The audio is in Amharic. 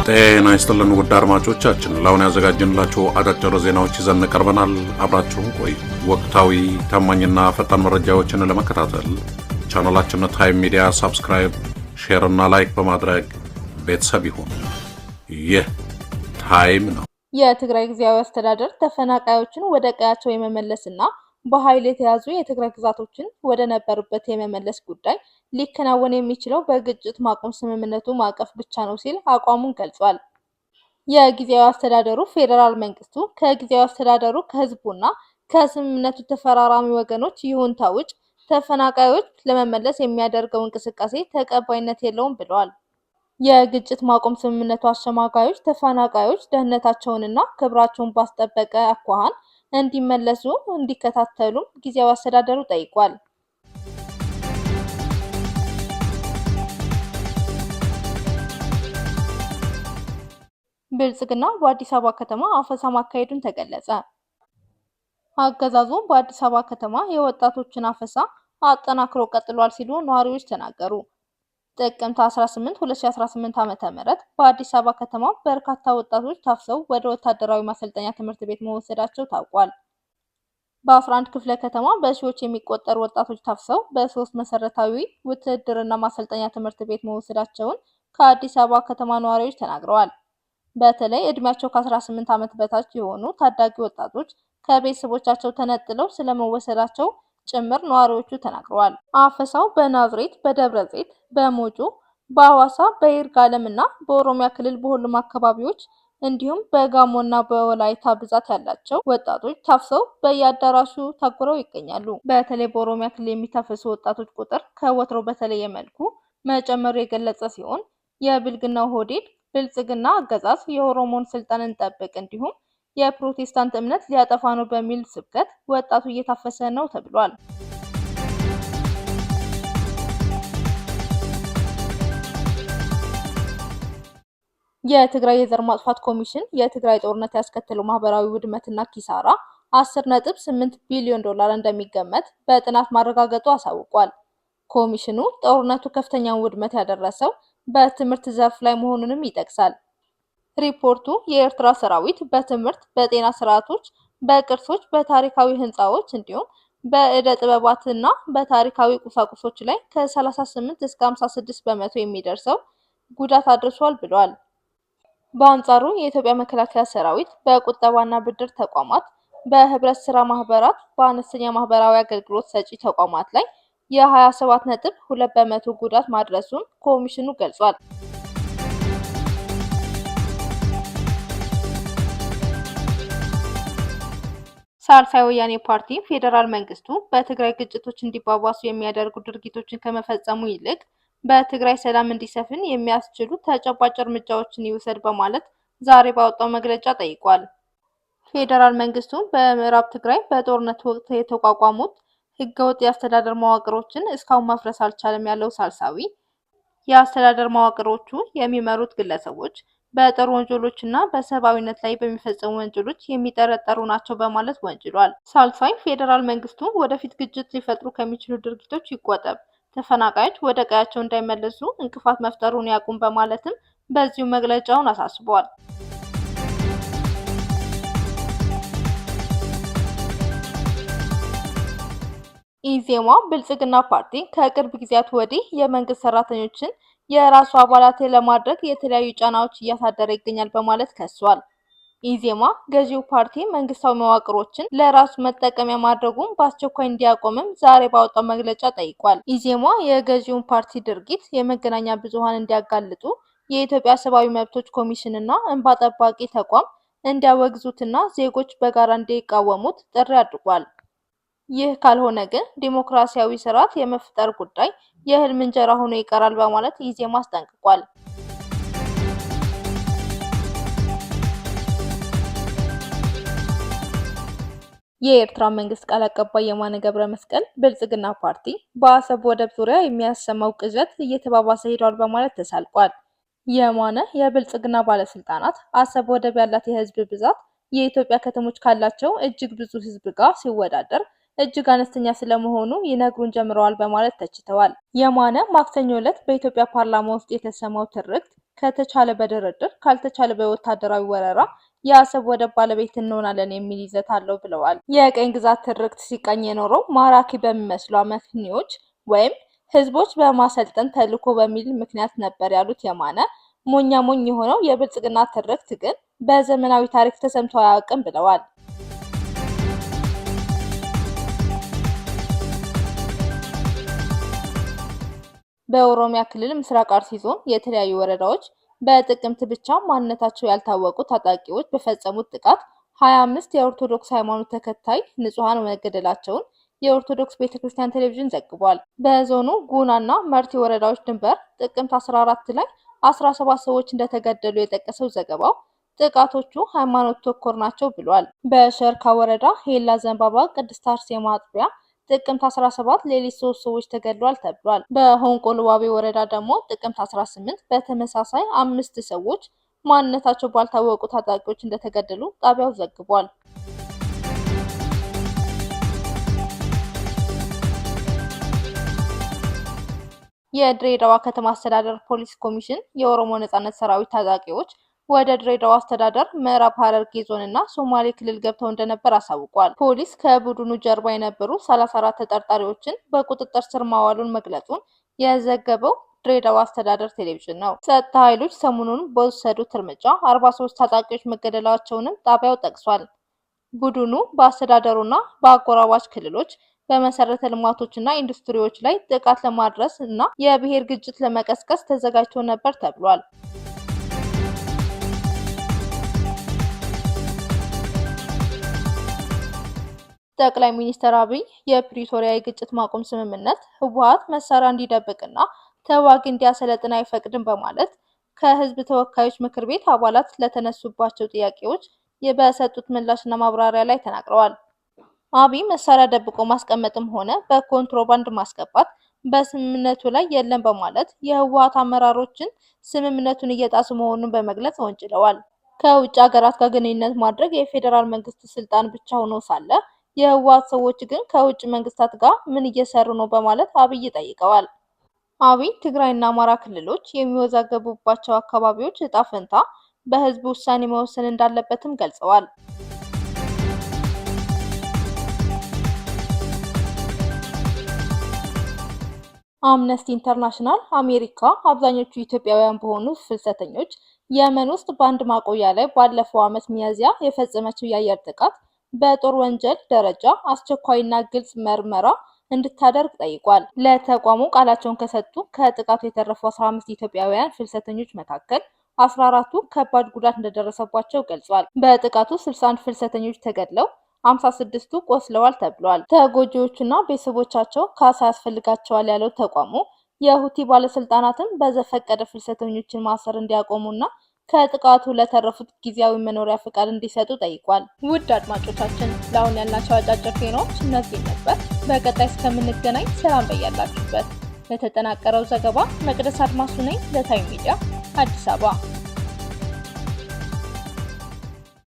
ጤና ይስጥልን ውድ አድማጮቻችን፣ ለአሁን ያዘጋጀንላችሁ አጫጭር ዜናዎች ይዘን ቀርበናል። አብራችሁን ቆዩ። ወቅታዊ ታማኝና ፈጣን መረጃዎችን ለመከታተል ቻናላችንን ታይም ሚዲያ ሰብስክራይብ፣ ሼር እና ላይክ በማድረግ ቤተሰብ ይሁን። ይህ ታይም ነው። የትግራይ ጊዜያዊ አስተዳደር ተፈናቃዮችን ወደ ቀያቸው የመመለስና በኃይል የተያዙ የትግራይ ግዛቶችን ወደ ነበሩበት የመመለስ ጉዳይ ሊከናወን የሚችለው በግጭት ማቆም ስምምነቱ ማዕቀፍ ብቻ ነው ሲል አቋሙን ገልጿል። የጊዜያዊ አስተዳደሩ ፌዴራል መንግስቱ ከጊዜያዊ አስተዳደሩ ከህዝቡና ከስምምነቱ ተፈራራሚ ወገኖች ይሁንታ ውጭ ተፈናቃዮች ለመመለስ የሚያደርገው እንቅስቃሴ ተቀባይነት የለውም ብለዋል። የግጭት ማቆም ስምምነቱ አሸማጋዮች ተፈናቃዮች ደህንነታቸውንና ክብራቸውን ባስጠበቀ አኳኋን እንዲመለሱ እንዲከታተሉም ጊዜያዊ አስተዳደሩ ጠይቋል። ብልጽግና በአዲስ አበባ ከተማ አፈሳ ማካሄዱን ተገለጸ። አገዛዙ በአዲስ አበባ ከተማ የወጣቶችን አፈሳ አጠናክሮ ቀጥሏል ሲሉ ነዋሪዎች ተናገሩ። ጥቅምት 18 2018 ዓ.ም በአዲስ አበባ ከተማ በርካታ ወጣቶች ታፍሰው ወደ ወታደራዊ ማሰልጠኛ ትምህርት ቤት መወሰዳቸው ታውቋል። በ11 ክፍለ ከተማ በሺዎች የሚቆጠሩ ወጣቶች ታፍሰው በ3 መሰረታዊ ውትድርና ማሰልጠኛ ትምህርት ቤት መወሰዳቸውን ከአዲስ አበባ ከተማ ነዋሪዎች ተናግረዋል። በተለይ እድሜያቸው ከ18 ዓመት በታች የሆኑ ታዳጊ ወጣቶች ከቤተሰቦቻቸው ተነጥለው ስለመወሰዳቸው ጭምር ነዋሪዎቹ ተናግረዋል። አፈሳው በናዝሬት፣ በደብረ ዘይት፣ በሞጆ፣ በአዋሳ፣ በይርጋለም እና በኦሮሚያ ክልል በሁሉም አካባቢዎች እንዲሁም በጋሞና በወላይታ ብዛት ያላቸው ወጣቶች ታፍሰው በየአዳራሹ ታጉረው ይገኛሉ። በተለይ በኦሮሚያ ክልል የሚታፈሱ ወጣቶች ቁጥር ከወትሮ በተለየ መልኩ መጨመሩ የገለጸ ሲሆን የብልግና ኦህዴድ ብልጽግና አገዛዝ የኦሮሞን ስልጣን እንጠብቅ እንዲሁም የፕሮቴስታንት እምነት ሊያጠፋ ነው በሚል ስብከት ወጣቱ እየታፈሰ ነው ተብሏል። የትግራይ የዘር ማጥፋት ኮሚሽን የትግራይ ጦርነት ያስከተለው ማህበራዊ ውድመትና ኪሳራ 10.8 ቢሊዮን ዶላር እንደሚገመት በጥናት ማረጋገጡ አሳውቋል። ኮሚሽኑ ጦርነቱ ከፍተኛውን ውድመት ያደረሰው በትምህርት ዘርፍ ላይ መሆኑንም ይጠቅሳል። ሪፖርቱ የኤርትራ ሰራዊት በትምህርት፣ በጤና ስርዓቶች፣ በቅርሶች፣ በታሪካዊ ህንፃዎች እንዲሁም በእደ ጥበባትና በታሪካዊ ቁሳቁሶች ላይ ከ38 እስከ 56 በመቶ የሚደርሰው ጉዳት አድርሷል ብሏል። በአንጻሩ የኢትዮጵያ መከላከያ ሰራዊት በቁጠባና ብድር ተቋማት፣ በህብረት ስራ ማህበራት፣ በአነስተኛ ማህበራዊ አገልግሎት ሰጪ ተቋማት ላይ የ27.2 በመቶ ጉዳት ማድረሱን ኮሚሽኑ ገልጿል። ሳልሳይ ወያኔ ፓርቲ ፌዴራል መንግስቱ በትግራይ ግጭቶች እንዲባባሱ የሚያደርጉ ድርጊቶችን ከመፈጸሙ ይልቅ በትግራይ ሰላም እንዲሰፍን የሚያስችሉ ተጨባጭ እርምጃዎችን ይውሰድ በማለት ዛሬ ባወጣው መግለጫ ጠይቋል። ፌዴራል መንግስቱ በምዕራብ ትግራይ በጦርነት ወቅት የተቋቋሙት ህገወጥ የአስተዳደር መዋቅሮችን እስካሁን ማፍረስ አልቻለም ያለው ሳልሳዊ የአስተዳደር መዋቅሮቹ የሚመሩት ግለሰቦች በጦር ወንጀሎችና በሰብአዊነት ላይ በሚፈጸሙ ወንጀሎች የሚጠረጠሩ ናቸው በማለት ወንጅሏል። ሳልሳይ ፌዴራል መንግስቱ ወደፊት ግጭት ሊፈጥሩ ከሚችሉ ድርጊቶች ይቆጠብ፣ ተፈናቃዮች ወደ ቀያቸው እንዳይመለሱ እንቅፋት መፍጠሩን ያቁም በማለትም በዚሁ መግለጫውን አሳስቧል። ኢዜማ ብልጽግና ፓርቲ ከቅርብ ጊዜያት ወዲህ የመንግስት ሰራተኞችን የራሱ አባላት ለማድረግ የተለያዩ ጫናዎች እያሳደረ ይገኛል በማለት ከሷል። ኢዜማ ገዢው ፓርቲ መንግስታዊ መዋቅሮችን ለራሱ መጠቀሚያ ማድረጉን በአስቸኳይ እንዲያቆምም ዛሬ ባወጣው መግለጫ ጠይቋል። ኢዜማ የገዢውን ፓርቲ ድርጊት የመገናኛ ብዙሃን እንዲያጋልጡ የኢትዮጵያ ሰብአዊ መብቶች ኮሚሽንና እንባ ጠባቂ ተቋም እንዲያወግዙትና ዜጎች በጋራ እንዲቃወሙት ጥሪ አድርጓል። ይህ ካልሆነ ግን ዲሞክራሲያዊ ስርዓት የመፍጠር ጉዳይ የህልም እንጀራ ሆኖ ይቀራል በማለት ኢዜማ አስጠንቅቋል። የኤርትራ መንግስት ቃል አቀባይ የማነ ገብረ መስቀል ብልጽግና ፓርቲ በአሰብ ወደብ ዙሪያ የሚያሰማው ቅዠት እየተባባሰ ሄዷል በማለት ተሳልቋል። የማነ የብልጽግና ባለስልጣናት አሰብ ወደብ ያላት የህዝብ ብዛት የኢትዮጵያ ከተሞች ካላቸው እጅግ ብዙ ህዝብ ጋር ሲወዳደር እጅግ አነስተኛ ስለመሆኑ ይነግሩን ጀምረዋል በማለት ተችተዋል። የማነ ማክሰኞ ዕለት በኢትዮጵያ ፓርላማ ውስጥ የተሰማው ትርክት ከተቻለ በድርድር ካልተቻለ በወታደራዊ ወረራ የአሰብ ወደብ ባለቤት እንሆናለን የሚል ይዘት አለው ብለዋል። የቀኝ ግዛት ትርክት ሲቃኝ የኖረው ማራኪ በሚመስሉ አመክንዮዎች ወይም ህዝቦች በማሰልጠን ተልዕኮ በሚል ምክንያት ነበር ያሉት የማነ ሞኛ ሞኝ የሆነው የብልጽግና ትርክት ግን በዘመናዊ ታሪክ ተሰምቶ አያውቅም ብለዋል። በኦሮሚያ ክልል ምስራቅ አርሲ ዞን የተለያዩ ወረዳዎች በጥቅምት ብቻ ማንነታቸው ያልታወቁ ታጣቂዎች በፈጸሙት ጥቃት 25 የኦርቶዶክስ ሃይማኖት ተከታይ ንጹሃን መገደላቸውን የኦርቶዶክስ ቤተክርስቲያን ቴሌቪዥን ዘግቧል። በዞኑ ጉናና መርቲ ወረዳዎች ድንበር ጥቅምት 14 ላይ 17 ሰዎች እንደተገደሉ የጠቀሰው ዘገባው ጥቃቶቹ ሃይማኖት ተኮር ናቸው ብሏል። በሸርካ ወረዳ ሄላ ዘንባባ ቅድስት አርሴማ አጥቢያ ጥቅምት 17 ሌሊት 3 ሰዎች ተገድለዋል ተብሏል። በሆንቆሎ ዋቤ ወረዳ ደግሞ ጥቅምት 18 በተመሳሳይ 5 ሰዎች ማንነታቸው ባልታወቁ ታጣቂዎች እንደተገደሉ ጣቢያው ዘግቧል። የድሬዳዋ ከተማ አስተዳደር ፖሊስ ኮሚሽን የኦሮሞ ነጻነት ሰራዊት ታጣቂዎች ወደ ድሬዳዋ አስተዳደር ምዕራብ ሐረርጌ ዞንና ሶማሌ ክልል ገብተው እንደነበር አሳውቋል። ፖሊስ ከቡድኑ ጀርባ የነበሩ 34 ተጠርጣሪዎችን በቁጥጥር ስር ማዋሉን መግለጹን የዘገበው ድሬዳዋ አስተዳደር ቴሌቪዥን ነው። ጸጥታ ኃይሎች ሰሞኑን በወሰዱት እርምጃ 43 ታጣቂዎች መገደላቸውንም ጣቢያው ጠቅሷል። ቡድኑ በአስተዳደሩና በአጎራባች ክልሎች በመሰረተ ልማቶችና ኢንዱስትሪዎች ላይ ጥቃት ለማድረስ እና የብሔር ግጭት ለመቀስቀስ ተዘጋጅቶ ነበር ተብሏል። ጠቅላይ ሚኒስትር አብይ የፕሪቶሪያ የግጭት ማቆም ስምምነት ህወሓት መሳሪያ እንዲደብቅና ተዋጊ እንዲያሰለጥን አይፈቅድም በማለት ከህዝብ ተወካዮች ምክር ቤት አባላት ለተነሱባቸው ጥያቄዎች በሰጡት ምላሽና ማብራሪያ ላይ ተናግረዋል። አብይ መሳሪያ ደብቆ ማስቀመጥም ሆነ በኮንትሮባንድ ማስገባት በስምምነቱ ላይ የለም በማለት የህወሓት አመራሮችን ስምምነቱን እየጣሱ መሆኑን በመግለጽ ወንጅለዋል። ከውጭ ሀገራት ጋር ግንኙነት ማድረግ የፌዴራል መንግስት ስልጣን ብቻ ሆኖ ሳለ የህወሓት ሰዎች ግን ከውጭ መንግስታት ጋር ምን እየሰሩ ነው በማለት አብይ ጠይቀዋል። አብይ ትግራይና አማራ ክልሎች የሚወዛገቡባቸው አካባቢዎች እጣ ፈንታ በህዝብ ውሳኔ መወሰን እንዳለበትም ገልጸዋል። አምነስቲ ኢንተርናሽናል አሜሪካ አብዛኞቹ ኢትዮጵያውያን በሆኑ ፍልሰተኞች የመን ውስጥ በአንድ ማቆያ ላይ ባለፈው ዓመት ሚያዝያ የፈጸመችው የአየር ጥቃት በጦር ወንጀል ደረጃ አስቸኳይና ግልጽ ምርመራ እንድታደርግ ጠይቋል። ለተቋሙ ቃላቸውን ከሰጡ ከጥቃቱ የተረፉ 15 ኢትዮጵያውያን ፍልሰተኞች መካከል 14ቱ ከባድ ጉዳት እንደደረሰባቸው ገልጿል። በጥቃቱ 61 ፍልሰተኞች ተገድለው 56ቱ ቆስለዋል ተብሏል። ተጎጂዎቹና ቤተሰቦቻቸው ካሳ ያስፈልጋቸዋል ያለው ተቋሙ የሁቲ ባለስልጣናትን በዘፈቀደ ፍልሰተኞችን ማሰር እንዲያቆሙና ከጥቃቱ ለተረፉት ጊዜያዊ መኖሪያ ፍቃድ እንዲሰጡ ጠይቋል። ውድ አድማጮቻችን ለአሁን ያልናቸው አጫጭር ዜናዎች እነዚህ ነበር። በቀጣይ እስከምንገናኝ ሰላም በያላችሁበት። ለተጠናቀረው ዘገባ መቅደስ አድማሱ ነኝ ለታይም ሚዲያ አዲስ አበባ።